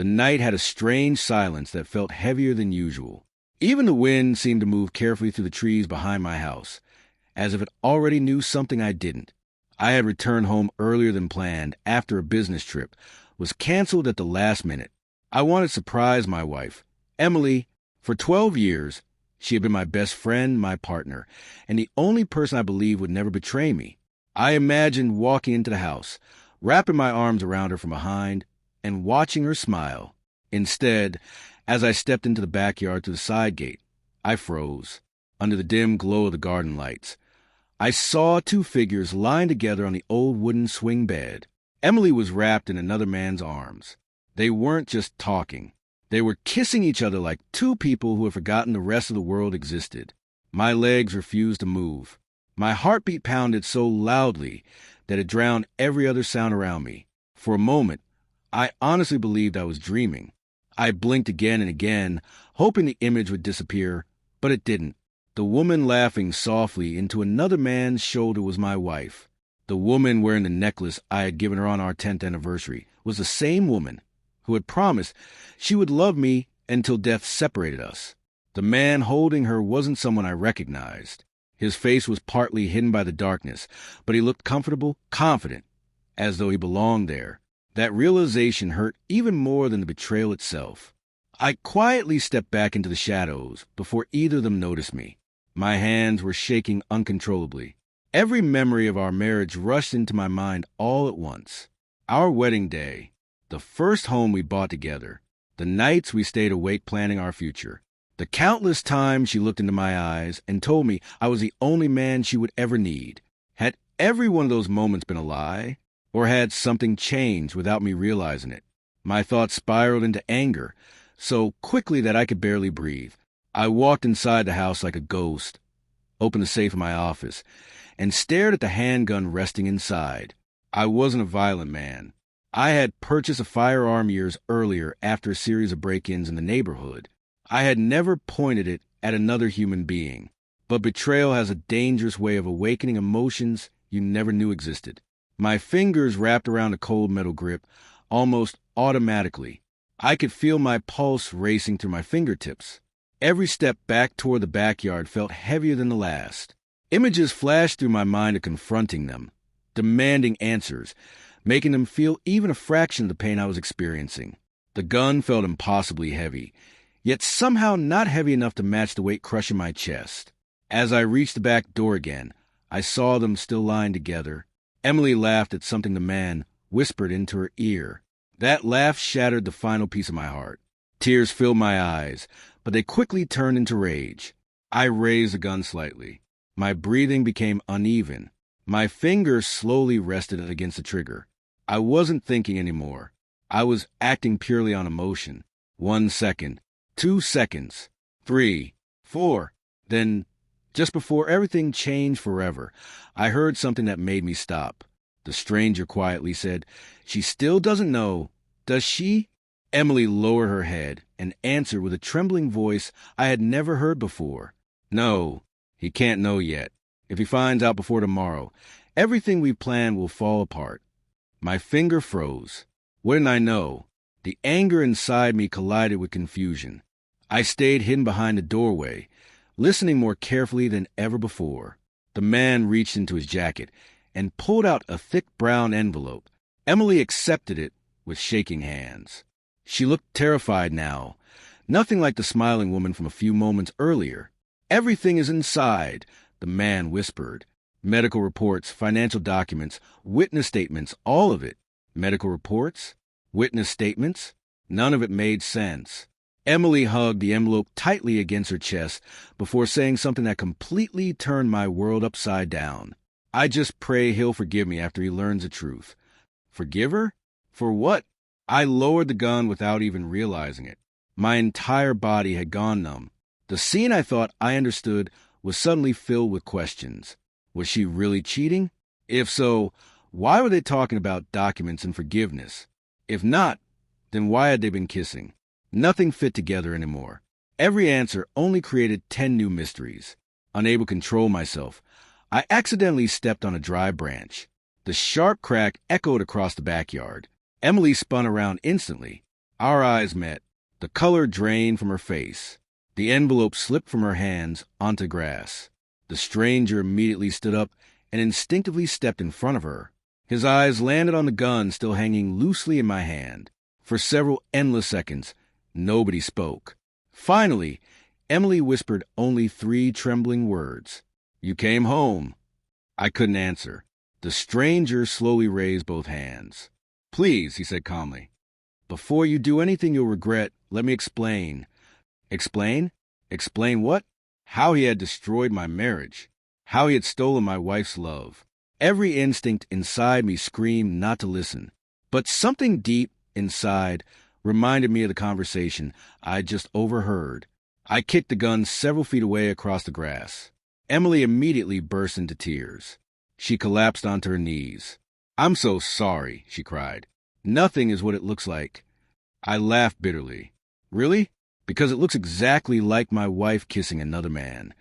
The night had a strange silence that felt heavier than usual. Even the wind seemed to move carefully through the trees behind my house, as if it already knew something I didn't. I had returned home earlier than planned after a business trip, was canceled at the last minute. I wanted to surprise my wife, Emily. For 12 years, she had been my best friend, my partner, and the only person I believed would never betray me. I imagined walking into the house, wrapping my arms around her from behind, and watching her smile. Instead, as I stepped into the backyard through the side gate, I froze. Under the dim glow of the garden lights, I saw two figures lying together on the old wooden swing bed. Emily was wrapped in another man's arms. They weren't just talking. They were kissing each other like two people who had forgotten the rest of the world existed. My legs refused to move. My heartbeat pounded so loudly that it drowned every other sound around me. For a moment, I honestly believed I was dreaming. I blinked again and again, hoping the image would disappear, but it didn't. The woman laughing softly into another man's shoulder was my wife. The woman wearing the necklace I had given her on our 10th anniversary was the same woman who had promised she would love me until death separated us. The man holding her wasn't someone I recognized. His face was partly hidden by the darkness, but he looked comfortable, confident, as though he belonged there. That realization hurt even more than the betrayal itself. I quietly stepped back into the shadows before either of them noticed me. My hands were shaking uncontrollably. Every memory of our marriage rushed into my mind all at once. Our wedding day, the first home we bought together, the nights we stayed awake planning our future, the countless times she looked into my eyes and told me I was the only man she would ever need. Had every one of those moments been a lie? Or had something changed without me realizing it? My thoughts spiraled into anger so quickly that I could barely breathe. I walked inside the house like a ghost, opened the safe in my office, and stared at the handgun resting inside. I wasn't a violent man. I had purchased a firearm years earlier after a series of break-ins in the neighborhood. I had never pointed it at another human being. But betrayal has a dangerous way of awakening emotions you never knew existed. My fingers wrapped around the cold metal grip almost automatically. I could feel my pulse racing through my fingertips. Every step back toward the backyard felt heavier than the last. Images flashed through my mind of confronting them, demanding answers, making them feel even a fraction of the pain I was experiencing. The gun felt impossibly heavy, yet somehow not heavy enough to match the weight crushing my chest. As I reached the back door again, I saw them still lying together. Emily laughed at something the man whispered into her ear. That laugh shattered the final piece of my heart. Tears filled my eyes, but they quickly turned into rage. I raised the gun slightly. My breathing became uneven. My fingers slowly rested against the trigger. I wasn't thinking anymore. I was acting purely on emotion. 1 second, 2 seconds, 3, 4. Then, just before everything changed forever, I heard something that made me stop. The stranger quietly said, "She still doesn't know, does she?" Emily lowered her head and answered with a trembling voice I had never heard before. "No, he can't know yet. If he finds out before tomorrow, everything we planned will fall apart." My finger froze. What didn't I know? The anger inside me collided with confusion. I stayed hidden behind the doorway, listening more carefully than ever before. The man reached into his jacket and pulled out a thick brown envelope. Emily accepted it with shaking hands. She looked terrified now, nothing like the smiling woman from a few moments earlier. "Everything is inside," the man whispered. "Medical reports, financial documents, witness statements, all of it." Medical reports? Witness statements? None of it made sense. Emily hugged the envelope tightly against her chest before saying something that completely turned my world upside down. "I just pray he'll forgive me after he learns the truth." Forgive her? For what? I lowered the gun without even realizing it. My entire body had gone numb. The scene I thought I understood was suddenly filled with questions. Was she really cheating? If so, why were they talking about documents and forgiveness? If not, then why had they been kissing? Nothing fit together anymore. Every answer only created 10 new mysteries. Unable to control myself, I accidentally stepped on a dry branch. The sharp crack echoed across the backyard. Emily spun around instantly. Our eyes met. The color drained from her face. The envelope slipped from her hands onto grass. The stranger immediately stood up and instinctively stepped in front of her. His eyes landed on the gun still hanging loosely in my hand. For several endless seconds, nobody spoke. Finally, Emily whispered only 3 trembling words. "You came home." I couldn't answer. The stranger slowly raised both hands. "Please," he said calmly. "Before you do anything you'll regret, let me explain." Explain? Explain what? How he had destroyed my marriage. How he had stolen my wife's love. Every instinct inside me screamed not to listen. But something deep inside reminded me of the conversation I'd just overheard. I kicked the gun several feet away across the grass. Emily immediately burst into tears. She collapsed onto her knees. "I'm so sorry," she cried. "Nothing is what it looks like." I laughed bitterly. "Really? Because it looks exactly like my wife kissing another man."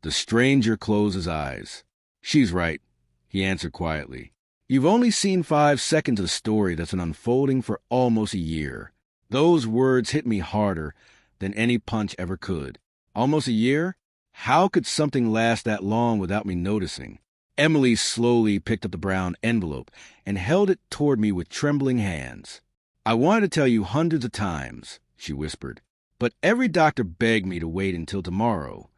The stranger closed his eyes. "She's right," he answered quietly. "You've only seen 5 seconds of the story that's been unfolding for almost a year." Those words hit me harder than any punch ever could. Almost a year? How could something last that long without me noticing? Emily slowly picked up the brown envelope and held it toward me with trembling hands. "I wanted to tell you hundreds of times," she whispered, "but every doctor begged me to wait until tomorrow."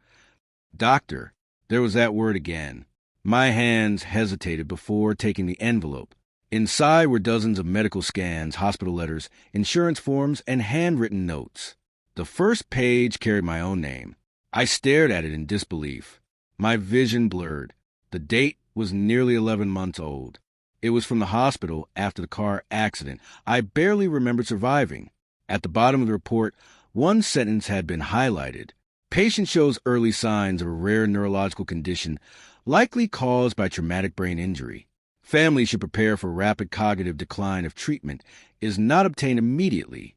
Doctor. There was that word again. My hands hesitated before taking the envelope. Inside were dozens of medical scans, hospital letters, insurance forms, and handwritten notes. The first page carried my own name. I stared at it in disbelief. My vision blurred. The date was nearly 11 months old. It was from the hospital after the car accident I barely remembered surviving. At the bottom of the report, one sentence had been highlighted. "Patient shows early signs of a rare neurological condition likely caused by traumatic brain injury. Family should prepare for rapid cognitive decline if treatment is not obtained immediately."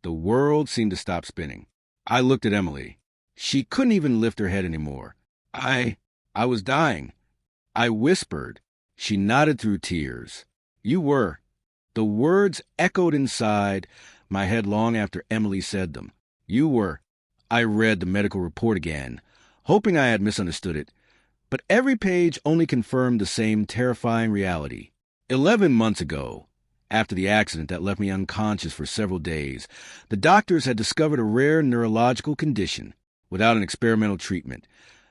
The world seemed to stop spinning. I looked at Emily. She couldn't even lift her head anymore. I was dying." I whispered. She nodded through tears. "You were." The words echoed inside my head long after Emily said them. "You were." I read the medical report again, hoping I had misunderstood it. But every page only confirmed the same terrifying reality. 11 months ago, after the accident that left me unconscious for several days, the doctors had discovered a rare neurological condition without an experimental treatment.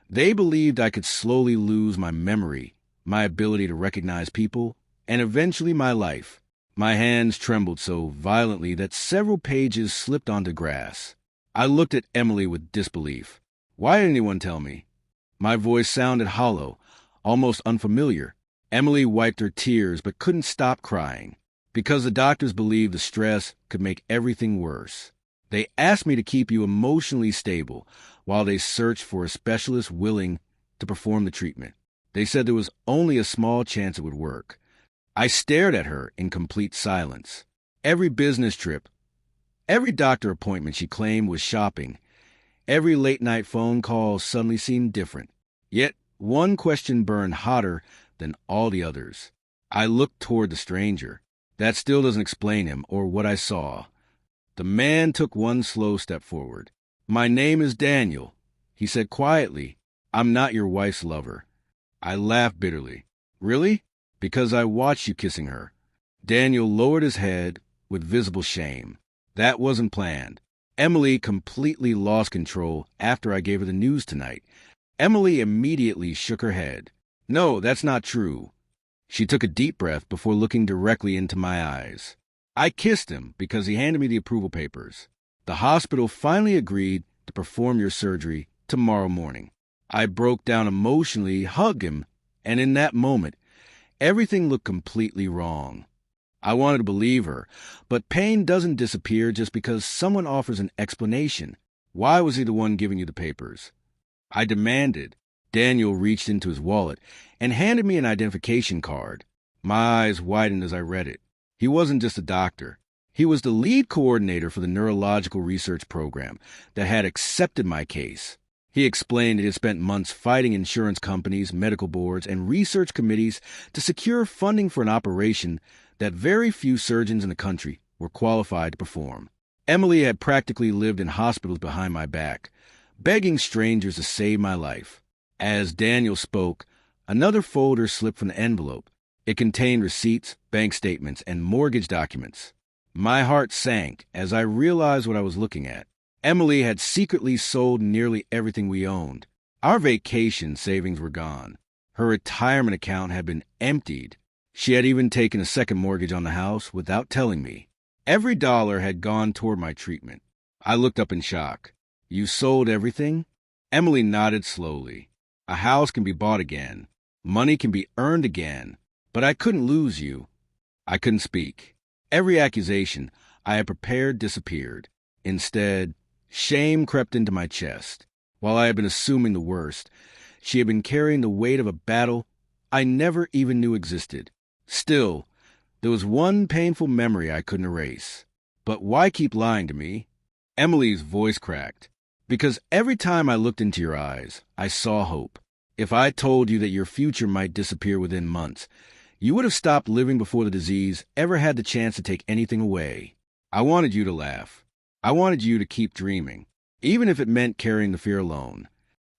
They believed I could slowly lose my memory, my ability to recognize people, and eventually my life. My hands trembled so violently that several pages slipped onto grass. I looked at Emily with disbelief. "Why didn't anyone tell me?" My voice sounded hollow, almost unfamiliar. Emily wiped her tears but couldn't stop crying. "Because the doctors believed the stress could make everything worse. They asked me to keep you emotionally stable while they searched for a specialist willing to perform the treatment. They said there was only a small chance it would work." I stared at her in complete silence. Every business trip, every doctor appointment she claimed was shopping, every late-night phone call suddenly seemed different. Yet one question burned hotter than all the others. I looked toward the stranger. That still doesn't explain him or what I saw. The man took one slow step forward. "My name is Daniel," he said quietly. "I'm not your wife's lover." I laughed bitterly. "Really?" "Because I watched you kissing her." Daniel lowered his head with visible shame. "That wasn't planned. Emily completely lost control after I gave her the news tonight." Emily immediately shook her head. "No, that's not true." She took a deep breath before looking directly into my eyes. "I kissed him because he handed me the approval papers. The hospital finally agreed to perform your surgery tomorrow morning." I broke down emotionally, hugged him, and in that moment, everything looked completely wrong. I wanted to believe her, but pain doesn't disappear just because someone offers an explanation. Why was he the one giving you the papers? I demanded. Daniel reached into his wallet and handed me an identification card. My eyes widened as I read it. He wasn't just a doctor. He was the lead coordinator for the neurological research program that had accepted my case. He explained he had spent months fighting insurance companies, medical boards, and research committees to secure funding for an operation that very few surgeons in the country were qualified to perform. Emily had practically lived in hospitals behind my back, begging strangers to save my life. As Daniel spoke, another folder slipped from the envelope. It contained receipts, bank statements, and mortgage documents. My heart sank as I realized what I was looking at. Emily had secretly sold nearly everything we owned. Our vacation savings were gone. Her retirement account had been emptied. She had even taken a second mortgage on the house without telling me. Every dollar had gone toward my treatment. I looked up in shock. You sold everything? Emily nodded slowly. A house can be bought again. Money can be earned again. But I couldn't lose you. I couldn't speak. Every accusation I had prepared disappeared. Instead, shame crept into my chest. While I had been assuming the worst, she had been carrying the weight of a battle I never even knew existed. Still, there was one painful memory I couldn't erase. But why keep lying to me? Emily's voice cracked. Because every time I looked into your eyes, I saw hope. If I told you that your future might disappear within months, you would have stopped living before the disease ever had the chance to take anything away. I wanted you to laugh. I wanted you to keep dreaming, even if it meant carrying the fear alone.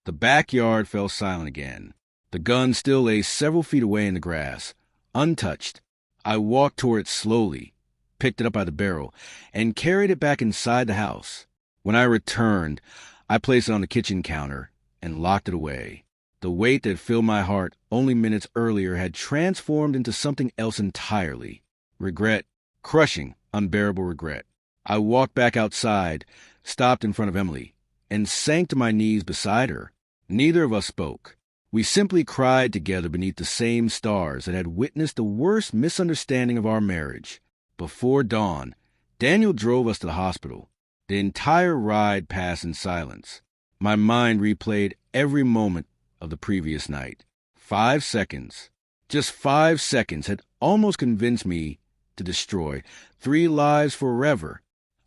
The backyard fell silent again. The gun still lay several feet away in the grass, untouched. I walked toward it slowly, picked it up by the barrel, and carried it back inside the house. When I returned, I placed it on the kitchen counter and locked it away. The weight that filled my heart only minutes earlier had transformed into something else entirely. Regret, crushing, unbearable regret. I walked back outside, stopped in front of Emily, and sank to my knees beside her. Neither of us spoke. We simply cried together beneath the same stars that had witnessed the worst misunderstanding of our marriage. Before dawn, Daniel drove us to the hospital. The entire ride passed in silence. My mind replayed every moment of the previous night. 5 seconds, just 5 seconds, had almost convinced me to destroy 3 lives forever.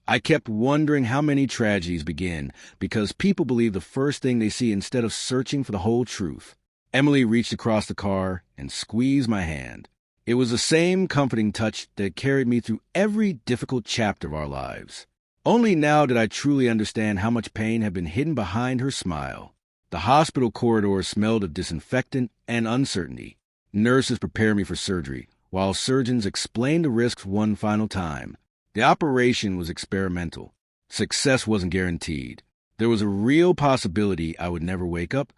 I kept wondering how many tragedies begin because people believe the first thing they see instead of searching for the whole truth. Emily reached across the car and squeezed my hand. It was the same comforting touch that carried me through every difficult chapter of our lives. Only now did I truly understand how much pain had been hidden behind her smile. The hospital corridors smelled of disinfectant and uncertainty. Nurses prepared me for surgery, while surgeons explained the risks one final time. The operation was experimental. Success wasn't guaranteed. There was a real possibility I would never wake up,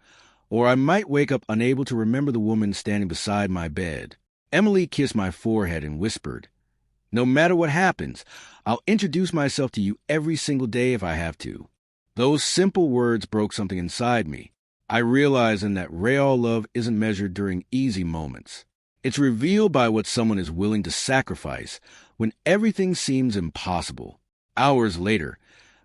or I might wake up unable to remember the woman standing beside my bed. Emily kissed my forehead and whispered, "No matter what happens, I'll introduce myself to you every single day if I have to." Those simple words broke something inside me. I realized then that real love isn't measured during easy moments. It's revealed by what someone is willing to sacrifice when everything seems impossible. Hours later,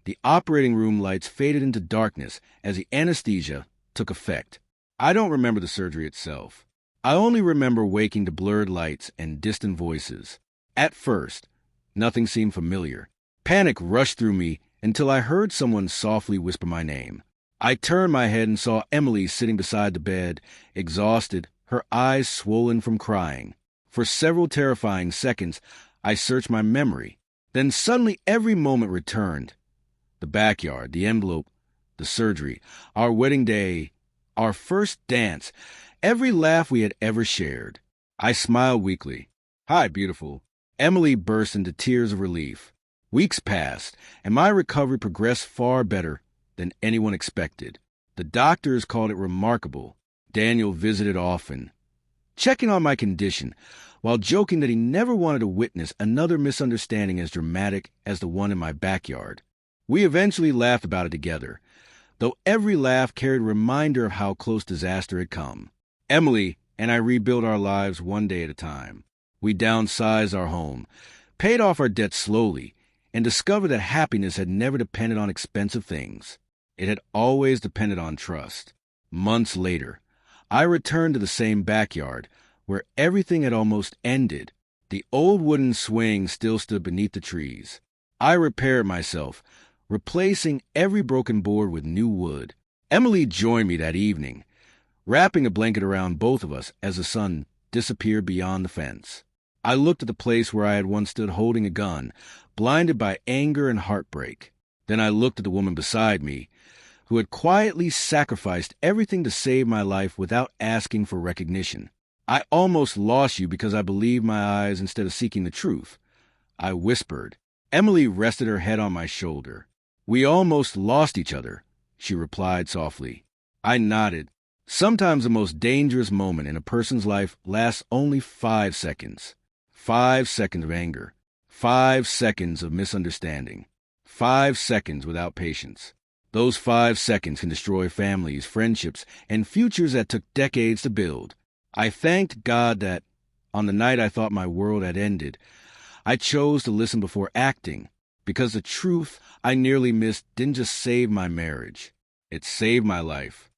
the operating room lights faded into darkness as the anesthesia took effect. I don't remember the surgery itself. I only remember waking to blurred lights and distant voices. At first, nothing seemed familiar. Panic rushed through me until I heard someone softly whisper my name. I turned my head and saw Emily sitting beside the bed, exhausted, her eyes swollen from crying. For several terrifying seconds, I searched my memory. Then suddenly every moment returned. The backyard, the envelope, the surgery, our wedding day, our first dance, every laugh we had ever shared. I smiled weakly. "Hi, beautiful." Emily burst into tears of relief. Weeks passed, and my recovery progressed far better than anyone expected. The doctors called it remarkable. Daniel visited often, checking on my condition, while joking that he never wanted to witness another misunderstanding as dramatic as the one in my backyard. We eventually laughed about it together, though every laugh carried a reminder of how close disaster had come. Emily and I rebuilt our lives one day at a time. We downsized our home, paid off our debts slowly, and discovered that happiness had never depended on expensive things. It had always depended on trust. Months later, I returned to the same backyard, where everything had almost ended. The old wooden swing still stood beneath the trees. I repaired myself, replacing every broken board with new wood. Emily joined me that evening, wrapping a blanket around both of us as the sun disappeared beyond the fence. I looked at the place where I had once stood holding a gun, blinded by anger and heartbreak. Then I looked at the woman beside me, who had quietly sacrificed everything to save my life without asking for recognition. I almost lost you because I believed my eyes instead of seeking the truth. I whispered. Emily rested her head on my shoulder. We almost lost each other, she replied softly. I nodded. Sometimes the most dangerous moment in a person's life lasts only 5 seconds. 5 seconds of anger. 5 seconds of misunderstanding. 5 seconds without patience. Those 5 seconds can destroy families, friendships, and futures that took decades to build. I thanked God that, on the night I thought my world had ended, I chose to listen before acting, because the truth I nearly missed didn't just save my marriage. It saved my life.